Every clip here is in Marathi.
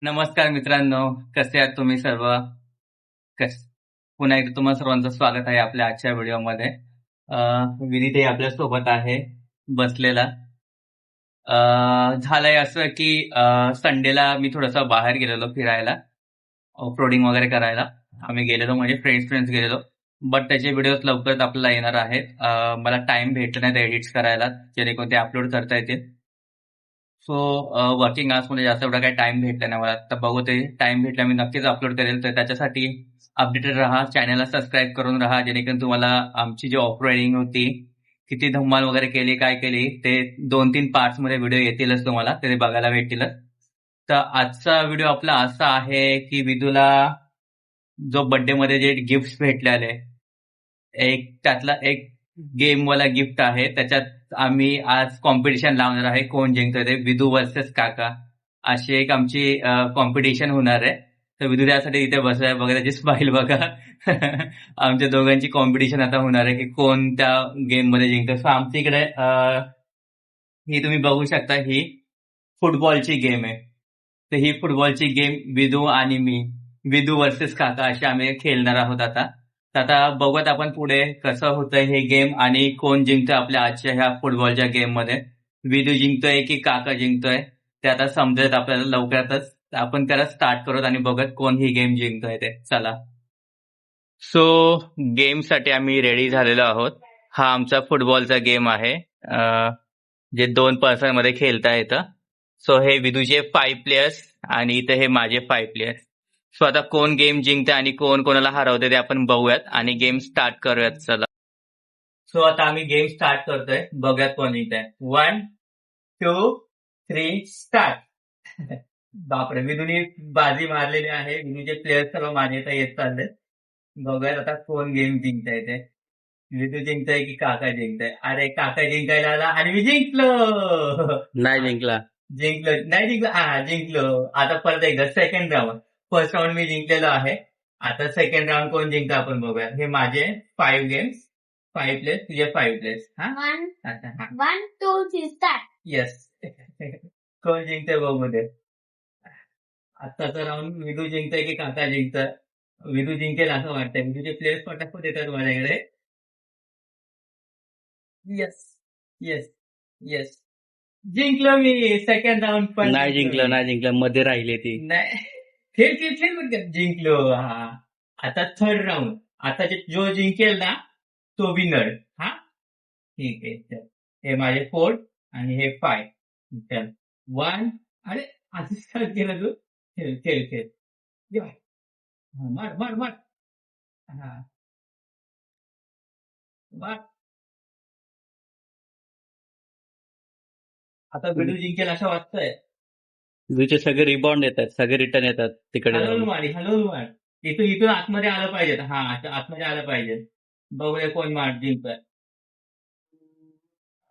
नमस्कार मित्रांनो, कसे आहात तुम्ही सर्व? कस पुन्हा एकदा तुम्हा सर्वांचं स्वागत आहे आपल्या आजच्या व्हिडिओमध्ये. विनीतही आपल्या सोबत आहे बसलेला. झालंय असं की संडेला मी थोडंसं बाहेर गेलेलो फिरायला, ऑफरोडिंग वगैरे करायला. आम्ही गेलेलो म्हणजे फ्रेंड्स गेलेलो. बट त्याचे व्हिडिओज लवकरच आपल्याला येणार आहेत. मला टाइम भेटला नाही ते एडिट्स करायला, जेणेकरून ते अपलोड करता येतील. सो वर्किंग आवर्समध्ये जास्त एवढा काही टाइम भेटला नाही मला. तर बघू ते टाइम भेटला मी नक्कीच अपलोड करेल. तर त्याच्यासाठी अपडेटेड राहा, चॅनलला सबस्क्राईब करून राहा, जेणेकरून तुम्हाला आमची जी ऑफ रायडिंग होती, किती धमाल वगैरे केली, काय केली, ते 2-3 पार्ट्समध्ये व्हिडिओ येतीलच तुम्हाला, ते बघायला भेटतीलच. तर आजचा व्हिडिओ आपला असा आहे की विदूला जो बर्थडेमध्ये जे गिफ्ट्स भेटलेले, त्यातला एक गेमवाला गिफ्ट आहे. त्याच्यात आम्ही आज कॉम्पिटिशन लावणार आहे, कोण जिंकतं ते, विदू वर्सेस काका अशी एक आमची कॉम्पिटिशन होणार आहे. तर विदू त्यासाठी इथे बसलाय बघा, त्याची स्माईल बघा. आमच्या दोघांची कॉम्पिटिशन आता होणार आहे की कोण त्या गेम मध्ये जिंकतं. सो आमच्या इकडे ही तुम्ही बघू शकता, ही फुटबॉलची गेम आहे. तर ही फुटबॉलची गेम विदू आणि मी, विदू वर्सेस काका अशी आम्ही खेळणार आहोत आता. तर आता बघूयात आपण पुढे कसं होतंय हे गेम आणि कोण जिंकतोय आपल्या आजच्या ह्या फुटबॉलच्या गेम मध्ये. विदू जिंकतोय की काका जिंकतोय ते आता समजेल आपल्याला लवकरातच. आपण त्याला स्टार्ट करूत आणि बघत कोण ही गेम जिंकतोय ते. चला. सो गेमसाठी आम्ही रेडी झालेलो आहोत. हा आमचा फुटबॉलचा गेम आहे, जे 2 पर्सन मध्ये खेळता येतं. सो हे विदूचे 5 प्लेयर्स आणि इथे हे माझे 5 प्लेयर्स. सो आता कोण गेम जिंकते आणि कोण कोणाला हरवते ते आपण बघूयात आणि गेम स्टार्ट करूयात. चला. सो आता आम्ही गेम स्टार्ट करतोय, बघूयात कोण जिंकतंय. 1, 2, 3 स्टार्ट. बापरे, विदूने बाजी मारलेली आहे. विदूचे प्लेयर्स सर्व माझे इथे येत चालले. बघूयात आता कोण गेम जिंकताय ते. विदू जिंकताय की काका जिंकताय. अरे काका जिंकायला आला आणि मी जिंकलो. नाही जिंकला. जिंकलो नाही जिंकलो, जिंकलो. आता परत एकदा सेकंड राऊंड. फर्स्ट राऊंड मी जिंकलेलो आहे. आता सेकंड राऊंड कोण जिंकतं आपण बघूया. हे माझे 5 गेम्स, 5 प्लेस, तुझे 5 प्लेस. हा 1, 2, 3 स्टार्ट. येस. कोण जिंकतंय बघू दे. आत्ताचा राऊंड विदू जिंकतोय की काका जिंकतोय. विदू जिंकेल असं वाटतंय. विदूचे प्लेयर्स पटापट येतात माझ्याकडे. येस येस येस, जिंकलो मी सेकंड राऊंड पण. नाही जिंकलं, नाही जिंकलं, मध्ये राहिले ती. नाही, खेळ खेळ खेळ पटकन. जिंकलो. हा, आता थर्ड राऊंड. आता जो जिंकेल ना तो विनर. हा ठीक आहे. चल, हे माझे 4 आणि हे 5. चल 1. अरे आधीच स्टार्ट केलं तू. खेळ खेळ खेळ. ये बाय. हा, मार मार मार. हा मार. आता विडू जिंकेल असं वाटतंय. तुझे सगळे रिबाउंड येतात, सगळे रिटर्न येतात तिकडे हलवून जाऊन. मारी, हलवून मार. इथून आतमध्ये आलं पाहिजे. हा, आता आतमध्ये आलं पाहिजे. बघूया कोण मार जिंकतोय.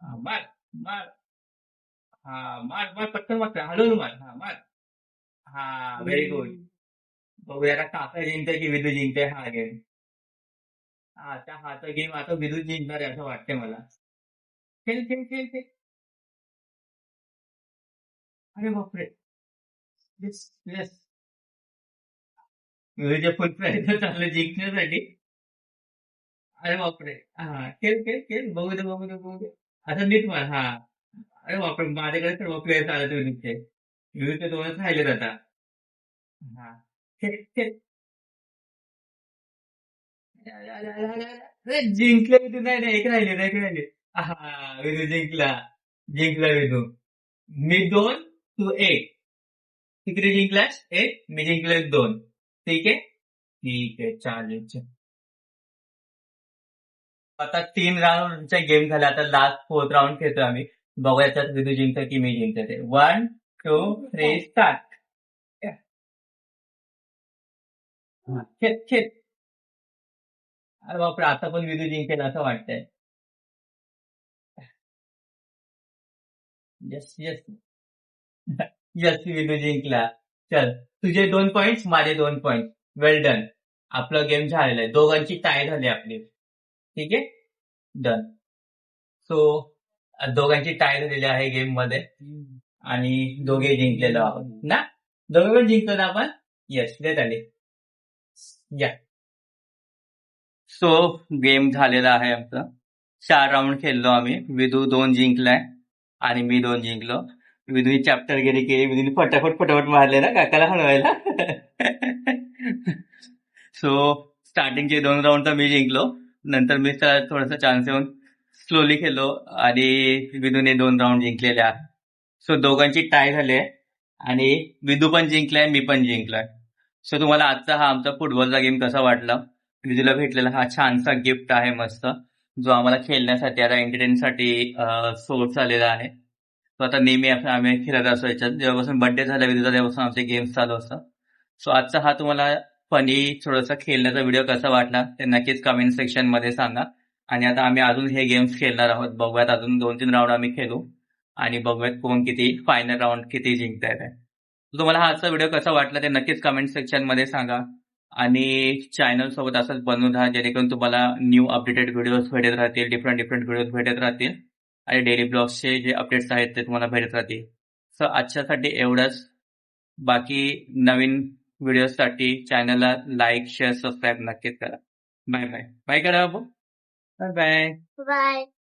हा, मार मार. हा मार मार, पटकन मार, हलवून मार. हा मार. हा, व्हेरी गुड. बघूया आता काका जिंकतोय की विदू जिंकतोय हा गेम. आता हाचा गेम आता विदू जिंकणार आहे असं वाटतंय मला. खेळ खेळ खेळ खेळ. अरे बापरे. Yes yes. विदूचे फुल प्रयत्न चालले जिंकण्यासाठी. अरे बापरे. हा, खेळ खेळ खेळ. बघू दे बघू दे बघू दे. आता नीट मार. हा. अरे बापरे, माझ्याकडे सर्व प्लेयर्स आले विदूचे. विदूचे 2च राहिलेत आता. हा, खेळ खेळ. अरे जिंकले विदू. नाही नाही, एक राहिले, एक राहिले. हा, विदू जिंकला. जिंकला विदू. मी 2, तू 1. तिकडे जिंकलास 1, मी जिंकलो 2. ठीक आहे. ठीक आहे, चालेल. चल. आता 3 राऊंडच्या गेम झाल्या. आता लास्ट 4th राऊंड खेळतोय आम्ही. बघूया त्यात विदू जिंकतो की मी जिंकतो ते. 1, 2, 3 स्टार्ट. खेळ खेळ. अरे बापरे, आता पण विदू जिंकेल असं वाटतंय. Yes yes. येस, विदू जिंकला. चल, तुझे 2 पॉइंट्स, माझे 2 पॉइंट. वेल डन. आपला गेम झालेला आहे. दोघांची टाय झाली आपली. ठीक आहे. डन. सो दोघांची टाय झालेली आहे गेम मध्ये आणि दोघे जिंकलेलो आहोत ना. दोघे पण जिंकतो ना आपण. येस, देत आले या. सो गेम झालेला आहे आमचा. 4 राऊंड खेळलो आम्ही. विदू 2 जिंकलाय आणि मी 2 जिंकलो. विदूची चॅप्टर गेली केली. विदूने फटाफट मारले ना काकाला हलवायला. सो स्टार्टिंगचे 2 राऊंड तर मी जिंकलो. नंतर मी थोडासा चान्स येऊन स्लोली खेळलो आणि विदूने 2 राऊंड जिंकलेले आहे. सो दोघांची टाय झाली आहे आणि विदू पण जिंकलाय, मी पण जिंकलाय. सो तुम्हाला आजचा हा आमचा फुटबॉलचा गेम कसा वाटला? विदूला भेटलेला हा छानसा गिफ्ट आहे मस्त, जो आम्हाला खेळण्यासाठी आता एंटरटेनसाठी सोर्स आलेला आहे. तो आता नेहमी आम्ही खेळत असतो याच्यात. जेव्हापासून बर्थडे झाला विदूचा तेव्हापासून आमचे गेम्स चालू असतात. सो आजचा हा तुम्हाला फनी थोडासा खेळण्याचा व्हिडिओ कसा वाटला ते नक्कीच कमेंट सेक्शन मध्ये सांगा. आणि आता आम्ही अजून हे गेम्स खेळणार आहोत. बघूयात अजून 2-3 राऊंड आम्ही खेळू आणि बघूयात कोण किती फायनल राऊंड किती जिंकतायत आहे. तुम्हाला हा आजचा व्हिडिओ कसा वाटला ते नक्कीच कमेंट सेक्शन मध्ये सांगा. आणि चॅनल सोबत असंच बनवून राहा, जेणेकरून तुम्हाला न्यू अपडेटेड व्हिडिओज भेटत राहतील, डिफरंट व्हिडिओज भेटत राहतील आणि डेली ब्लॉग्सचे जे अपडेट्स आहेत ते तुम्हाला भेटत राहतील. सो आजच्यासाठी एवढंच. बाकी नवीन व्हिडिओसाठी चॅनलला लाईक, शेअर, सबस्क्राईब नक्कीच करा. Bye bye. बाय करा बाबू. Bye bye. Bye.